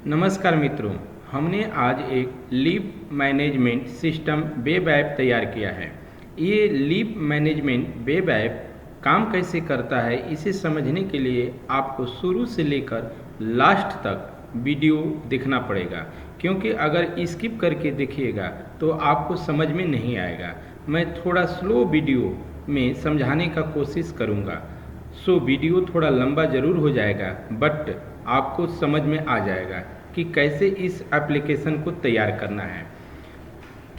नमस्कार मित्रों, हमने आज एक leave management system web app तैयार किया है। ये लीव मैनेजमेंट वेब ऐप काम कैसे करता है इसे समझने के लिए आपको शुरू से लेकर लास्ट तक वीडियो देखना पड़ेगा, क्योंकि अगर स्किप करके देखिएगा तो आपको समझ में नहीं आएगा। मैं थोड़ा स्लो वीडियो में समझाने का कोशिश करूँगा, सो वीडियो थोड़ा लंबा ज़रूर हो जाएगा, बट आपको समझ में आ जाएगा कि कैसे इस एप्लीकेशन को तैयार करना है।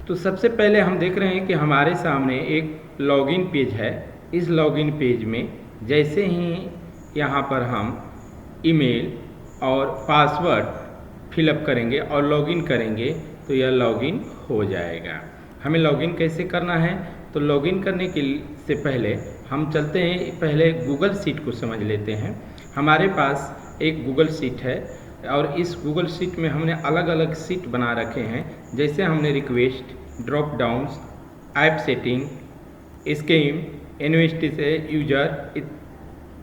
तो सबसे पहले हम देख रहे हैं कि हमारे सामने एक लॉगिन पेज है। इस लॉगिन पेज में जैसे ही यहाँ पर हम ईमेल और पासवर्ड फिलअप करेंगे और लॉगिन करेंगे तो यह लॉगिन हो जाएगा। हमें लॉगिन कैसे करना है, तो लॉगिन करने के से पहले हम चलते हैं, पहले गूगल शीट को समझ लेते हैं। हमारे पास एक गूगल शीट है और इस गूगल शीट में हमने अलग अलग शीट बना रखे हैं। जैसे हमने request, drop downs, app setting, scheme, investigation, user,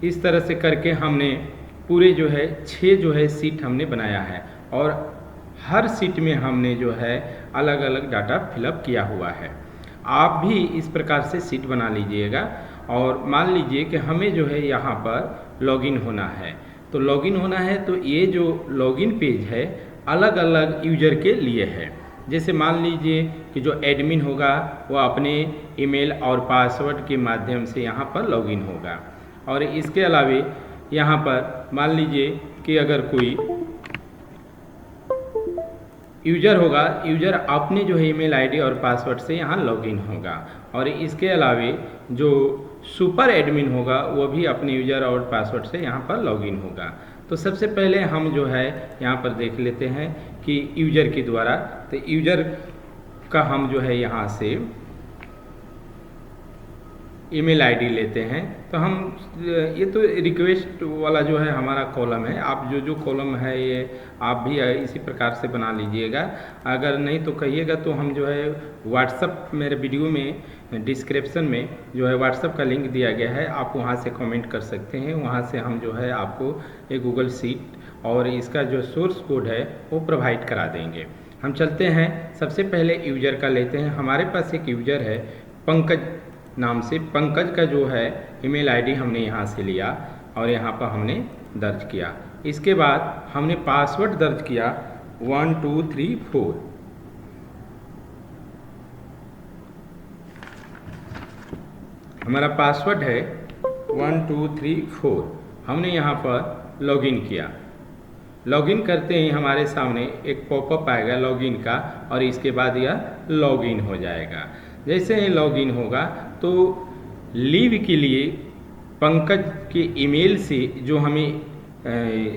इस तरह से करके हमने पूरे 6 शीट हमने बनाया है और हर शीट में हमने अलग अलग डाटा फिलअप किया हुआ है। आप भी इस प्रकार से शीट बना लीजिएगा और मान लीजिए कि हमें यहाँ पर लॉगिन होना है। तो लॉगिन होना है तो ये जो लॉगिन पेज है अलग अलग यूजर के लिए है। जैसे मान लीजिए कि जो एडमिन होगा वो अपने ईमेल और पासवर्ड के माध्यम से यहाँ पर लॉगिन होगा। और इसके अलावे यहाँ पर मान लीजिए कि अगर कोई यूजर होगा, यूजर अपने ईमेल आईडी और पासवर्ड से यहाँ लॉगिन होगा। और इसके अलावे जो सुपर एडमिन होगा वो भी अपने यूजर और पासवर्ड से यहाँ पर लॉगिन होगा। तो सबसे पहले हम यहाँ पर देख लेते हैं कि यूजर के द्वारा, तो यूजर का हम यहाँ से ईमेल आईडी लेते हैं। तो हम ये तो रिक्वेस्ट वाला हमारा कॉलम है। आप जो कॉलम है ये आप भी इसी प्रकार से बना लीजिएगा। अगर नहीं तो कहिएगा तो हम व्हाट्सअप, मेरे वीडियो में डिस्क्रिप्शन में व्हाट्सअप का लिंक दिया गया है, आप वहाँ से कमेंट कर सकते हैं। वहाँ से हम आपको एक गूगल शीट और इसका सोर्स कोड है वो प्रोवाइड करा देंगे। हम चलते हैं, सबसे पहले यूजर का लेते हैं। हमारे पास एक यूजर है पंकज नाम से। पंकज का ईमेल आईडी हमने यहाँ से लिया और यहाँ पर हमने दर्ज किया। इसके बाद हमने पासवर्ड दर्ज किया 1 2 3 4। हमारा पासवर्ड है 1 2 3 4। हमने यहाँ पर लॉगिन किया। लॉगिन करते ही हमारे सामने एक पॉपअप आएगा लॉगिन का और इसके बाद यह लॉगिन हो जाएगा। जैसे ही लॉगिन होगा तो लीव के लिए पंकज के ईमेल से जो हमें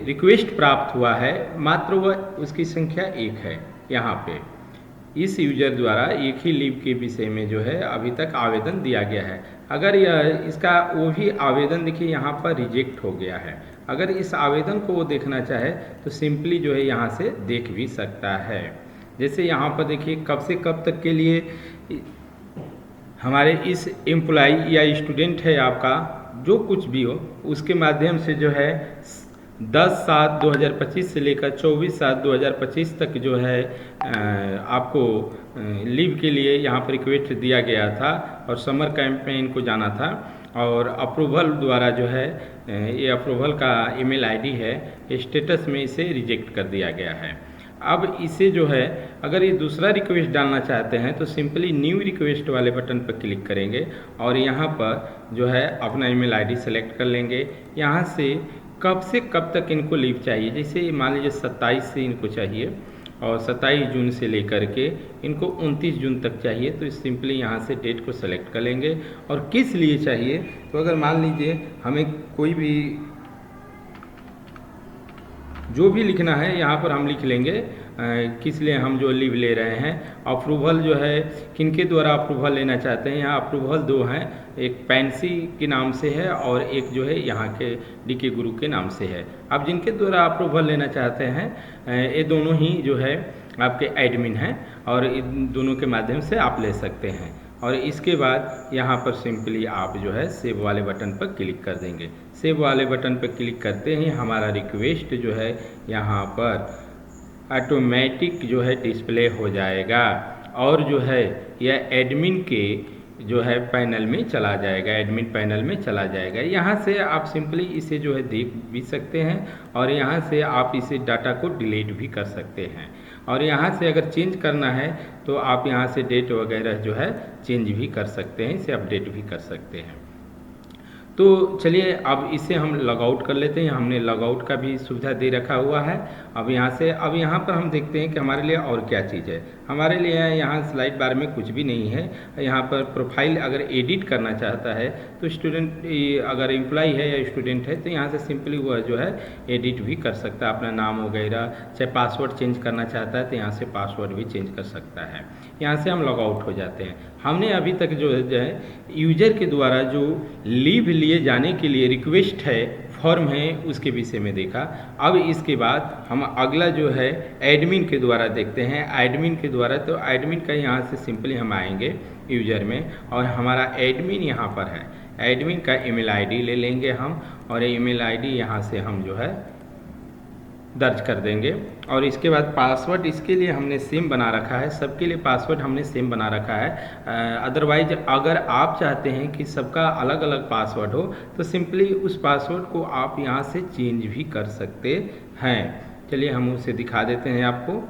रिक्वेस्ट प्राप्त हुआ है, मात्र वह उसकी संख्या 1 है। यहाँ पे इस यूजर द्वारा एक ही लीव के विषय में अभी तक आवेदन दिया गया है। अगर इसका वो भी आवेदन देखिए यहाँ पर रिजेक्ट हो गया है। अगर इस आवेदन को वो देखना चाहे तो सिंपली यहाँ से देख भी सकता है। जैसे यहाँ पर देखिए कब से कब तक के लिए हमारे इस एम्प्लॉई या स्टूडेंट है आपका, जो कुछ भी हो उसके माध्यम से 10/7/2025 से लेकर 24/7/2025 तक आपको लीव के लिए यहाँ पर रिक्वेस्ट दिया गया था और समर कैंपेन को जाना था। और अप्रूवल द्वारा ये अप्रूवल का ईमेल आईडी है, स्टेटस में इसे रिजेक्ट कर दिया गया है। अब इसे अगर ये दूसरा रिक्वेस्ट डालना चाहते हैं तो सिंपली न्यू रिक्वेस्ट वाले बटन पर क्लिक करेंगे और यहाँ पर अपना ईमेल आईडी सेलेक्ट कर लेंगे। यहाँ से कब तक इनको लीव चाहिए, जैसे मान लीजिए 27 से इनको चाहिए और 27 जून से लेकर के इनको 29 जून तक चाहिए। तो सिंपली यहाँ से डेट को सेलेक्ट कर लेंगे और किस लिए चाहिए, तो अगर मान लीजिए हमें कोई भी जो भी लिखना है यहाँ पर हम लिख लेंगे किस लिए हम लीव ले रहे हैं। अप्रूवल किनके द्वारा अप्रूवल लेना चाहते हैं, यहाँ अप्रूवल 2 हैं, एक पैंसी के नाम से है और एक यहाँ के DK गुरु के नाम से है। अब जिनके द्वारा अप्रूवल लेना चाहते हैं ये दोनों ही आपके एडमिन हैं और इन दोनों के माध्यम से आप ले सकते हैं। और इसके बाद यहाँ पर सिंपली आप सेव वाले बटन पर क्लिक कर देंगे। सेव वाले बटन पर क्लिक करते ही हमारा रिक्वेस्ट यहाँ पर ऑटोमेटिक जो है डिस्प्ले हो जाएगा और जो है यह एडमिन के जो है पैनल में चला जाएगा, एडमिन पैनल में चला जाएगा। यहाँ से आप सिंपली इसे जो है देख भी सकते हैं और यहाँ से आप इसे डाटा को डिलीट भी कर सकते हैं और यहाँ से अगर चेंज करना है तो आप यहाँ से डेट वगैरह जो है चेंज भी कर सकते हैं, इसे अपडेट भी कर सकते हैं। तो चलिए अब इसे हम लॉगआउट कर लेते हैं। हमने लॉगआउट का भी सुविधा दे रखा हुआ है। अब यहाँ पर हम देखते हैं कि हमारे लिए और क्या चीज़ है। हमारे लिए यहाँ स्लाइड बार में कुछ भी नहीं है। यहाँ पर प्रोफाइल अगर एडिट करना चाहता है तो स्टूडेंट अगर एम्प्लॉय है या स्टूडेंट है तो यहाँ से सिंपली वह जो है एडिट भी कर सकता है अपना नाम वगैरह। चाहे पासवर्ड चेंज करना चाहता है तो यहाँ से पासवर्ड भी चेंज कर सकता है। यहाँ से हम लॉगआउट हो जाते हैं। हमने अभी तक जो है यूजर के द्वारा जो लीव लिए जाने के लिए रिक्वेस्ट है, फॉर्म है, उसके विषय में देखा। अब इसके बाद हम अगला जो है एडमिन के द्वारा देखते हैं। एडमिन के द्वारा तो एडमिन का यहाँ से सिंपली हम आएंगे यूजर में और हमारा एडमिन यहाँ पर है। एडमिन का ईमेल आईडी ले लेंगे हम और ईमेल आईडी यहाँ से हम जो है दर्ज कर देंगे और इसके बाद पासवर्ड इसके लिए हमने सेम बना रखा है। सबके लिए पासवर्ड हमने सेम बना रखा है। अदरवाइज अगर आप चाहते हैं कि सबका अलग अलग पासवर्ड हो तो सिंपली उस पासवर्ड को आप यहाँ से चेंज भी कर सकते हैं। चलिए हम उसे दिखा देते हैं आपको।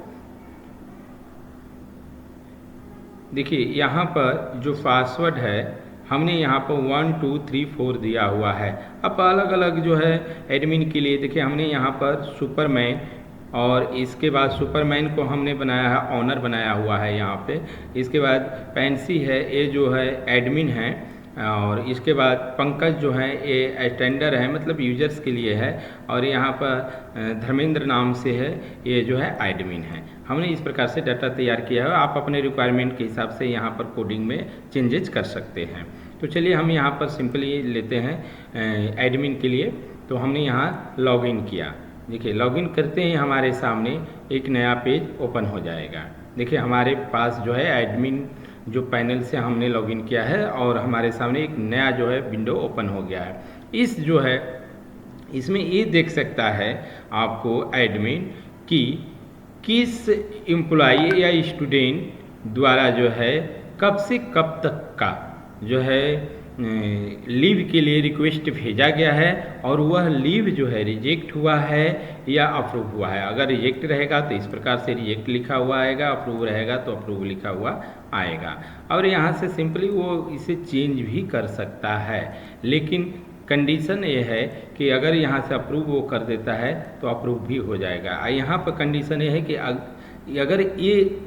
देखिए यहाँ पर जो पासवर्ड है हमने यहाँ पर 1 2 3 4 दिया हुआ है। अब अलग अलग जो है एडमिन के लिए देखिए हमने यहाँ पर सुपरमैन और इसके बाद सुपरमैन को हमने बनाया है, ऑनर बनाया हुआ है यहाँ पे। इसके बाद पेंसी है, ये जो है एडमिन है और इसके बाद पंकज जो है ये अटेंडर है, मतलब यूजर्स के लिए है और यहाँ पर धर्मेंद्र नाम से है, ये जो है एडमिन है। हमने इस प्रकार से डाटा तैयार किया है। आप अपने रिक्वायरमेंट के हिसाब से यहाँ पर कोडिंग में चेंजेस कर सकते हैं। तो चलिए हम यहाँ पर सिंपली लेते हैं एडमिन के लिए। तो हमने यहाँ लॉगिन किया। देखिए लॉगिन करते ही हमारे सामने एक नया पेज ओपन हो जाएगा। देखिए हमारे पास जो है एडमिन जो पैनल से हमने लॉगिन किया है और हमारे सामने एक नया जो है विंडो ओपन हो गया है। इस जो है इसमें ये देख सकता है आपको एडमिन की किस एम्प्लॉई या स्टूडेंट द्वारा जो है कब से कब तक का जो है लीव के लिए रिक्वेस्ट भेजा गया है और वह लीव जो है रिजेक्ट हुआ है या अप्रूव हुआ है। अगर रिजेक्ट रहेगा तो इस प्रकार से रिजेक्ट लिखा हुआ आएगा, अप्रूव रहेगा तो अप्रूव लिखा हुआ आएगा। और यहाँ से सिंपली वो इसे चेंज भी कर सकता है, लेकिन कंडीशन ये है कि अगर यहाँ से अप्रूव वो कर देता है तो अप्रूव भी हो जाएगा। यहाँ पर कंडीशन ये है कि अगर ये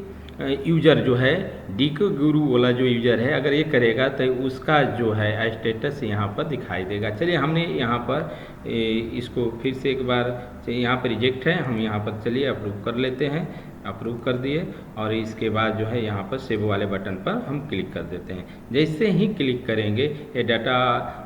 यूजर जो है डीको गुरु वाला जो यूजर है अगर ये करेगा तो उसका जो है स्टेटस यहाँ पर दिखाई देगा। चलिए हमने यहाँ पर इसको फिर से एक बार, यहाँ पर रिजेक्ट है, हम यहाँ पर चलिए अप्रूव कर लेते हैं। अप्रूव कर दिए और इसके बाद जो है यहाँ पर सेव वाले बटन पर हम क्लिक कर देते हैं। जैसे ही क्लिक करेंगे ये डाटा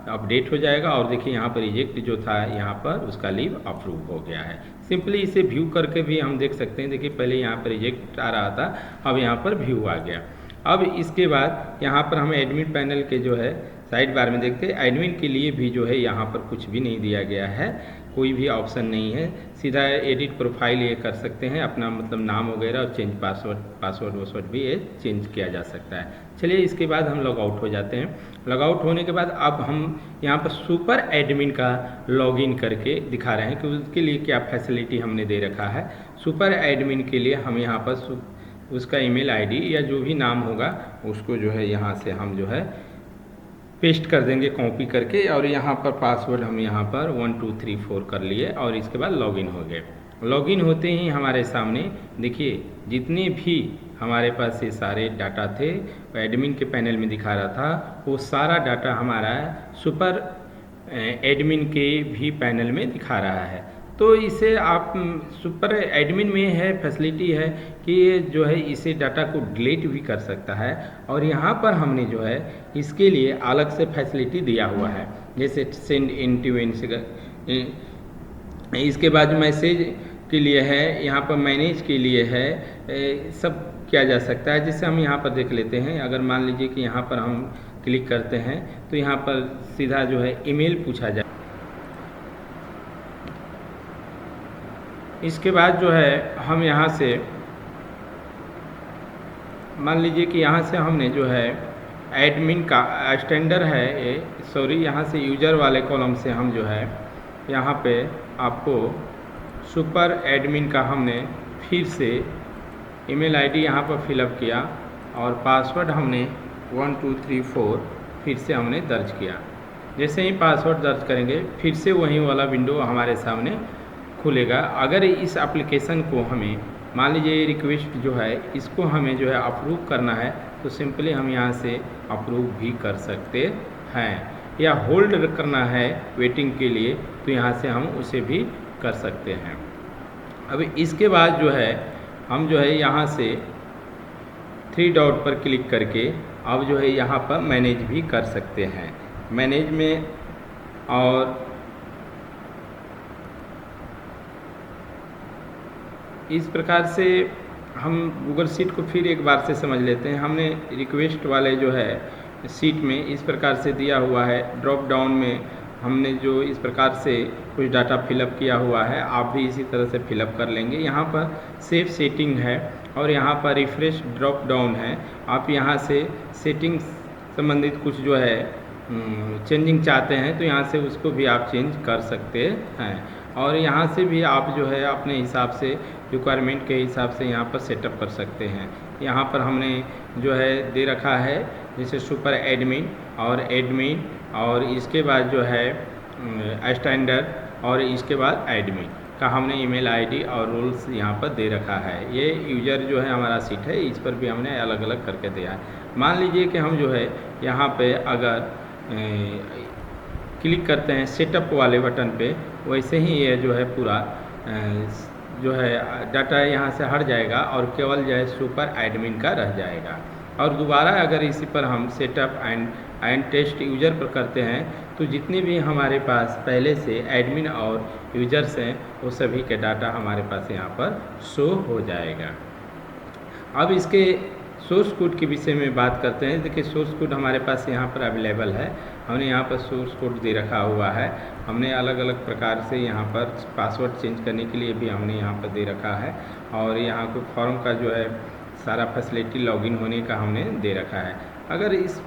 अपडेट हो जाएगा और देखिए यहाँ पर रिजेक्ट जो था यहाँ पर उसका लीव अप्रूव हो गया है। सिंपली इसे व्यू करके भी हम देख सकते हैं। देखिए पहले यहाँ पर रिजेक्ट आ रहा था, अब यहाँ पर व्यू आ गया। अब इसके बाद यहाँ पर हम एडमिन पैनल के जो है साइड बार में देखते हैं। एडमिन के लिए भी जो है यहाँ पर कुछ भी नहीं दिया गया है, कोई भी ऑप्शन नहीं है। सीधा एडिट प्रोफाइल ये कर सकते हैं, अपना मतलब नाम वगैरह और चेंज पासवर्ड भी ये चेंज किया जा सकता है। चलिए इसके बाद हम लॉग आउट हो जाते हैं। लॉग आउट होने के बाद अब हम यहाँ पर सुपर एडमिन का लॉगिन करके दिखा रहे हैं कि उसके लिए क्या फैसिलिटी हमने दे रखा है। सुपर एडमिन के लिए हम यहाँ पर उसका ईमेल आईडी या जो भी नाम होगा उसको जो है यहाँ से हम जो है पेस्ट कर देंगे कॉपी करके और यहाँ पर पासवर्ड हम यहाँ पर 1 2 3 4 कर लिए और इसके बाद लॉगिन हो गए। लॉगिन होते ही हमारे सामने देखिए जितने भी हमारे पास ये सारे डाटा थे एडमिन के पैनल में दिखा रहा था, वो सारा डाटा हमारा सुपर एडमिन के भी पैनल में दिखा रहा है। तो इसे आप सुपर एडमिन में है फैसिलिटी है कि ये जो है इसे डाटा को डिलीट भी कर सकता है और यहाँ पर हमने जो है इसके लिए अलग से फैसिलिटी दिया हुआ है, जैसे सेंड इंटरवेंस, इसके बाद मैसेज के लिए है, यहाँ पर मैनेज के लिए है, सब किया जा सकता है। जैसे हम यहाँ पर देख लेते हैं। अगर मान लीजिए कि यहाँ पर हम क्लिक करते हैं तो यहाँ पर सीधा जो है ईमेल पूछा जाए। इसके बाद जो है हम यहाँ से मान लीजिए कि यहाँ से हमने जो है एडमिन का स्टैंडर्ड है ये, सॉरी, यहाँ से यूजर वाले कॉलम से हम जो है यहाँ पे आपको सुपर एडमिन का हमने फिर से ईमेल आईडी यहाँ पर फिलअप किया और पासवर्ड हमने 1234 फिर से हमने दर्ज किया। जैसे ही पासवर्ड दर्ज करेंगे फिर से वही वाला विंडो हमारे सामने खुलेगा। अगर इस एप्लीकेशन को हमें मान लीजिए रिक्वेस्ट जो है इसको हमें जो है अप्रूव करना है तो सिंपली हम यहाँ से अप्रूव भी कर सकते हैं, या होल्ड करना है वेटिंग के लिए तो यहाँ से हम उसे भी कर सकते हैं। अब इसके बाद जो है हम जो है यहाँ से 3 डॉट पर क्लिक करके अब जो है यहाँ पर मैनेज भी कर सकते हैं। मैनेज में और इस प्रकार से हम गूगल शीट को फिर एक बार से समझ लेते हैं। हमने रिक्वेस्ट वाले जो है शीट में इस प्रकार से दिया हुआ है, ड्रॉप डाउन में हमने जो इस प्रकार से कुछ डाटा फिलअप किया हुआ है, आप भी इसी तरह से फिलअप कर लेंगे। यहाँ पर सेव सेटिंग है और यहाँ पर रिफ्रेश ड्रॉप डाउन है। आप यहाँ से सेटिंग संबंधित कुछ जो है चेंजिंग चाहते हैं तो यहाँ से उसको भी आप चेंज कर सकते हैं, और यहाँ से भी आप जो है अपने हिसाब से रिक्वायरमेंट के हिसाब से यहाँ पर सेटअप कर सकते हैं। यहाँ पर हमने जो है दे रखा है जैसे सुपर एडमिन और एडमिन, और इसके बाद जो है स्टैंडर्ड, और इसके बाद एडमिन का हमने ईमेल आईडी और रूल्स यहाँ पर दे रखा है। ये यूजर जो है हमारा सीट है, इस पर भी हमने अलग अलग करके दिया है। मान लीजिए कि हम जो है यहाँ पे अगर क्लिक करते हैं सेटअप वाले बटन पे, वैसे ही ये जो है पूरा जो है डाटा यहाँ से हट जाएगा और केवल जो है सुपर एडमिन का रह जाएगा। और दोबारा अगर इसी पर हम सेटअप एंड टेस्ट यूजर पर करते हैं तो जितने भी हमारे पास पहले से एडमिन और यूजर्स हैं वो सभी के डाटा हमारे पास यहाँ पर शो हो जाएगा। अब इसके सोर्स कोड के विषय में बात करते हैं। देखिए सोर्स कोड हमारे पास यहाँ पर अवेलेबल है। हमने यहाँ पर सोर्स कोड दे रखा हुआ है। हमने अलग अलग प्रकार से यहाँ पर पासवर्ड चेंज करने के लिए भी हमने यहाँ पर दे रखा है, और यहाँ को फॉर्म का जो है सारा फैसिलिटी लॉगिन होने का हमने दे रखा है। अगर इस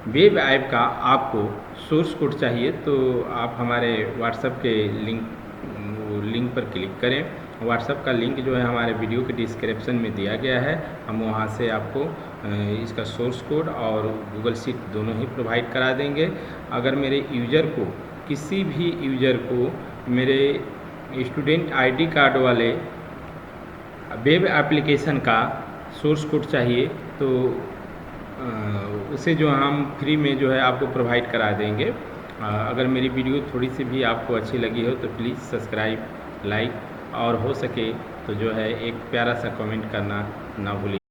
वेब ऐप का आपको सोर्स कोड चाहिए तो आप हमारे व्हाट्सएप के लिंक पर क्लिक करें। व्हाट्सएप का लिंक जो है हमारे वीडियो के डिस्क्रिप्शन में दिया गया है। हम वहाँ से आपको इसका सोर्स कोड और गूगल शीट दोनों ही प्रोवाइड करा देंगे। अगर मेरे यूजर को, किसी भी यूजर को मेरे स्टूडेंट आईडी कार्ड वाले वेब एप्लीकेशन का सोर्स कोड चाहिए तो उसे जो हम फ्री में जो है आपको प्रोवाइड करा देंगे। अगर मेरी वीडियो थोड़ी सी भी आपको अच्छी लगी हो तो प्लीज़ सब्सक्राइब, लाइक और हो सके तो जो है एक प्यारा सा कमेंट करना ना भूलिए।